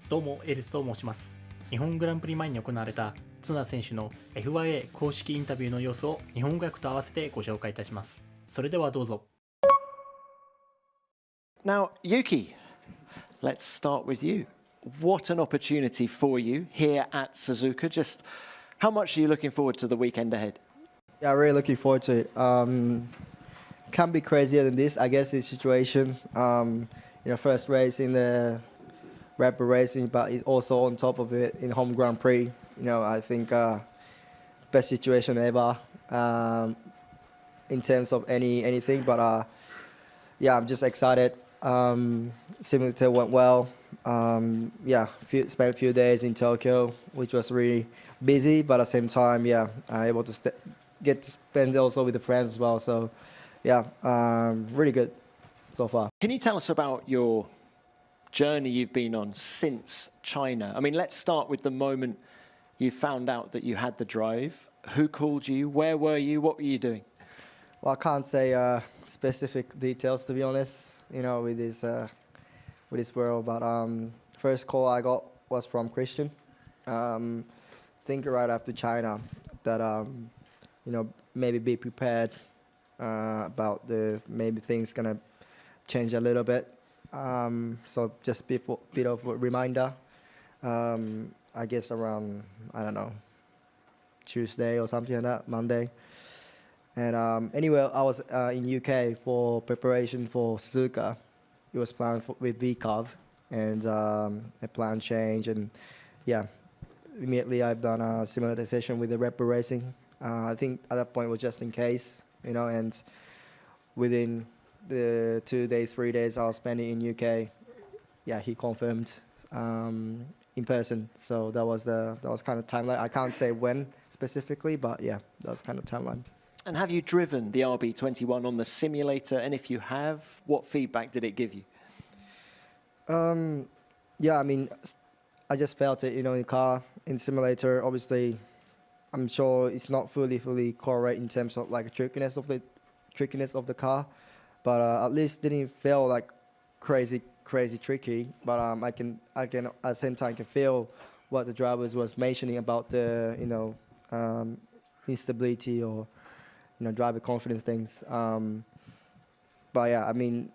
どうもエルスと申します。日本グランプリ前に行われた角田選手の FYA 公式インタビューの様子を日本語訳と合わせてご紹介いたします。それではどうぞ。Now, Yuki, let's start with you. What an opportunity for you here at Suzuka. Just how much are you looking forward to the weekend ahead? Yeah, really looking forward to it. Can't be crazier than this, I guess, this situation. First race in the Red Bull Racing, but it's also on top of it in home Grand Prix. I think best situation ever in terms of anything. But yeah, I'm just excited. Simulator went well. Spent a few days in Tokyo, which was really busy, but at the same time, able to get to spend also with the friends as well. So, really good so far. Can you tell us about your journey you've been on since China? I mean, let's start with the moment you found out that you had the drive. Who called you? Where were you? What were you doing? Well, I can't say specific details, to be honest, with this world. But first call I got was from Christian. Think right after China that, maybe be prepared about maybe things going to change a little bit. So just a bit of a reminder. I guess around, I don't know, Tuesday or something like that, Monday. And anyway, I was in UK for preparation for Suzuka. It was planned with VCAV, and a plan change. And immediately I've done a similar session with the Red Bull Racing. I think at that point was just in case, and within the 2 days, 3 days I was spending in UK, he confirmed in person. So that was kind of timeline. I can't say when specifically, but that was kind of timeline. And have you driven the RB21 on the simulator? And if you have, what feedback did it give you? I mean, I just felt it, in the car, in simulator. Obviously, I'm sure it's not fully correct in terms of like trickiness of the car, but at least didn't feel like crazy tricky. But I can at the same time can feel what the drivers was mentioning about the instability or driver confidence things. But I mean,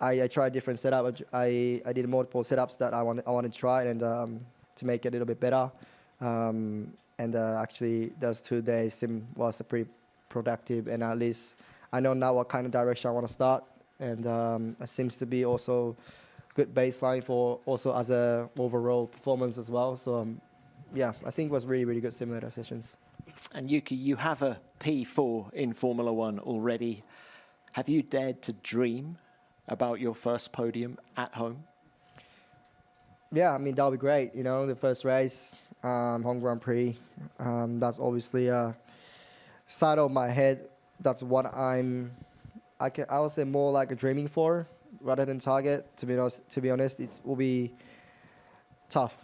I tried different setup. I did multiple setups that I wanted to try and to make it a little bit better. Actually, those 2 days sim was pretty productive, and at least I know now what kind of direction I want to start. And it seems to be also good baseline for also as a overall performance as well. So I think it was really good simulator sessions. And Yuki, you have a P4 in Formula One already. Have you dared to dream about your first podium at home? Yeah, I mean, that'll be great. The first race, home Grand Prix, that's obviously a side of my head. That's what I would say more like a dreaming for rather than target. To be honest, it will be tough.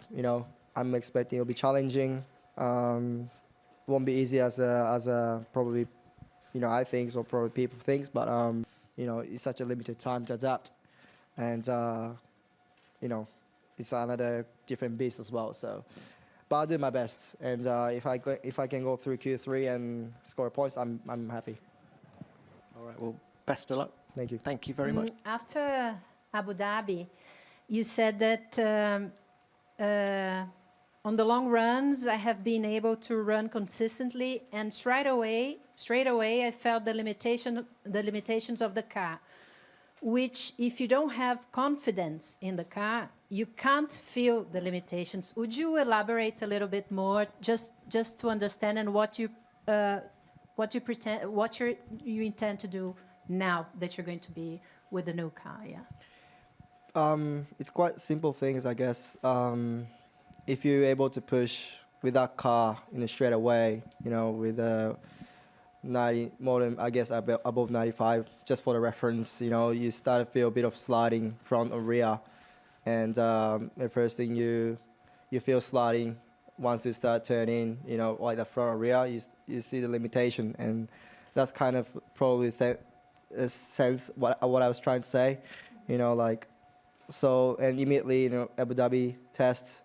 I'm expecting it'll be challenging. Won't be easy as a probably, I think, or probably people think, but it's such a limited time to adapt, and it's another different beast as well. So, but I'll do my best, and if I can go through Q3 and score points, I'm happy. All right. Well, best of luck. Thank you. Thank you very much. After Abu Dhabi, you said that on the long runs, I have been able to run consistently, and straight away, I felt the limitations of the car, which if you don't have confidence in the car, you can't feel the limitations. Would you elaborate a little bit more, just to understand and what you intend to do now that you're going to be with the new car? It's quite simple things, I guess. If you're able to push with that car straight away, with 90 more than, I guess, above 95, just for the reference, you start to feel a bit of sliding front or rear, and the first thing you feel sliding once you start turning, like the front or rear, you see the limitation, and that's kind of probably sense what I was trying to say, like so. And immediately, Abu Dhabi test.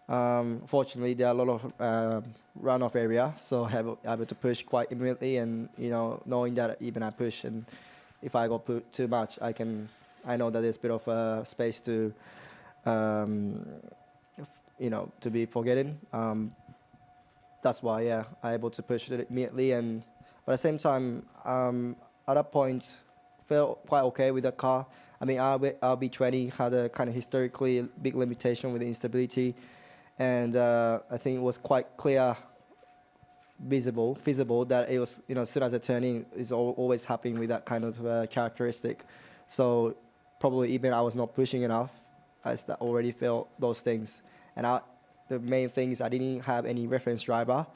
Fortunately, there are a lot of runoff area, so able to push quite immediately, and knowing that even I push, and if I go too much, I know that there's a bit of space to to be forgetting. That's why, yeah, I'm able to push it immediately. And but at the same time, at that point, felt quite okay with the car. I mean, RB20 had a kind of historically big limitation with the instability, and I think it was quite clear, visible that it was, as soon as I turn in, it's always happening with that kind of characteristic. So probably even I was not pushing enough, I already felt those things. And the main thing is I didn't have any reference driver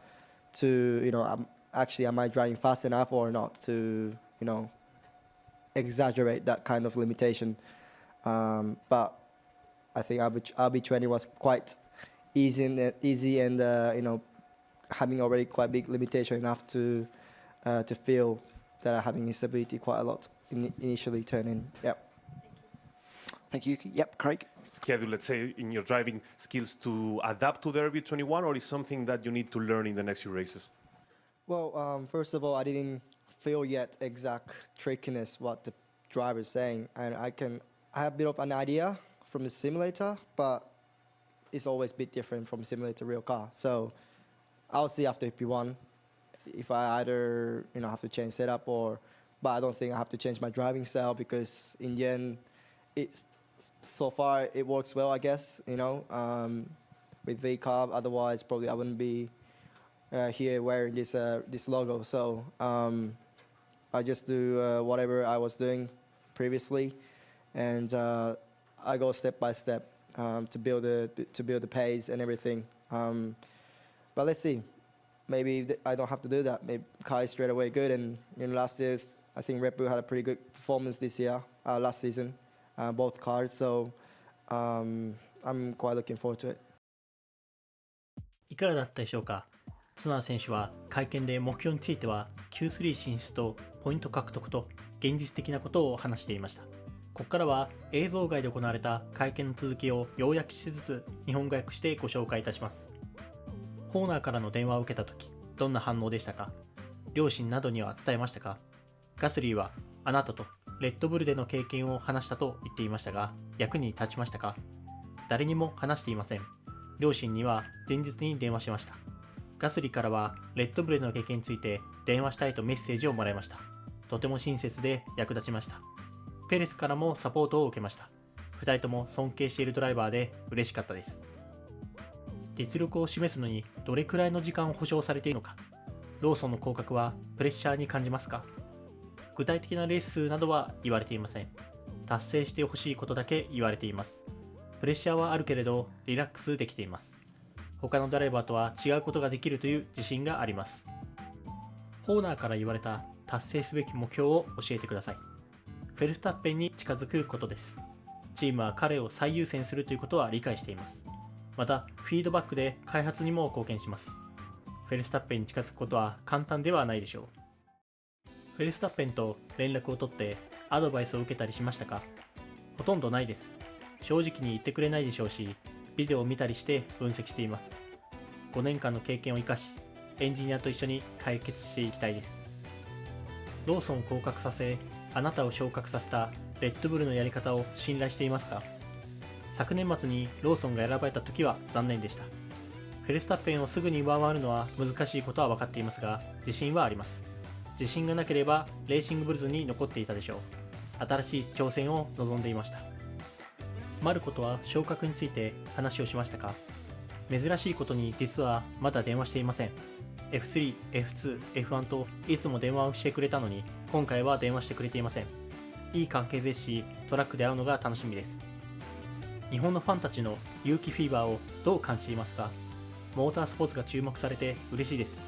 to, am I driving fast enough or not to, exaggerate that kind of limitation. But I think RB20 was quite easy and having already quite big limitation enough to feel that I'm having instability quite a lot initially turning. Yep. Thank you. Yep, Craig. Schedule, let's say, in your driving skills to adapt to the RB21, or is something that you need to learn in the next few races? Well, first of all, I didn't feel yet exact trickiness what the driver is saying, and I have a bit of an idea from the simulator, but it's always a bit different from simulator to real car. So I'll see after P1 if I either have to change setup but I don't think I have to change my driving style, because in the end, so far it works well, I guess, with V-Carb. Otherwise, probably I wouldn't be here wearing this logo. So I just do whatever I was doing previously, and I go step by step to build the pace and everything. But let's see. Maybe I don't have to do that. Maybe car is straight away good. And last year, I think Red Bull had a pretty good performance this year, last season. Both cars, so I'm quite looking forward to it. いかがだったでしょうか。角田選手は会見で目標については Q3 進出とポイント獲得と現実的なことを話していました。ここからは映像外で行われた会見の続きを要約しつつ日本語訳してご紹介いたします。ホーナーからの電話を受けたとき、どんな反応でしたか。両親などには伝えましたか。ガスリーはあなたとレッドブルでの経験を話したと言っていましたが、役に立ちましたか。誰にも話していません。両親には前日に電話しました。ガスリーからはレッドブルでの経験について電話したいとメッセージをもらいました。とても親切で役立ちました。ペレスからもサポートを受けました。2人とも尊敬しているドライバーで嬉しかったです。実力を示すのにどれくらいの時間を保証されているのか。ローソンの降格はプレッシャーに感じますか。具体的なレース数などは言われていません。達成してほしいことだけ言われています。プレッシャーはあるけれどリラックスできています。他のドライバーとは違うことができるという自信があります。ホーナーから言われた達成すべき目標を教えてください。フェルスタッペンに近づくことです。チームは彼を最優先するということは理解しています。また、フィードバックで開発にも貢献します。フェルスタッペンに近づくことは簡単ではないでしょう。フェルスタッペンと連絡を取ってアドバイスを受けたりしましたか。ほとんどないです。正直に言ってくれないでしょうし、ビデオを見たりして分析しています。5年間の経験を生かし、エンジニアと一緒に解決していきたいです。ローソンを降格させ、あなたを昇格させたレッドブルのやり方を信頼していますか。昨年末にローソンが選ばれた時は残念でした。フェルスタッペンをすぐに上回るのは難しいことは分かっていますが、自信はあります。自信がなければレーシングブルズに残っていたでしょう。新しい挑戦を望んでいました。マルコとは昇格について話をしましたか。珍しいことに実はまだ電話していません。F3、F2、F1 といつも電話をしてくれたのに、今回は電話してくれていません。いい関係ですし、トラックで会うのが楽しみです。日本のファンたちの勇気フィーバーをどう感じていますか。モータースポーツが注目されて嬉しいです。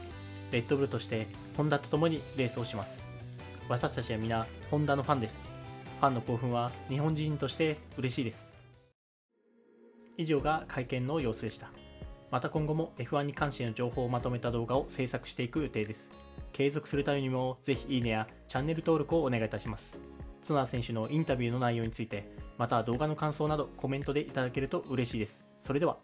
レッドブルとしてホンダと共にレースをします。私たちは皆ホンダのファンです。ファンの興奮は日本人として嬉しいです。以上が会見の様子でした。また今後も F1 に関しての情報をまとめた動画を制作していく予定です。継続するためにもぜひいいねやチャンネル登録をお願いいたします。綱選手のインタビューの内容について、また動画の感想などコメントでいただけると嬉しいです。それでは。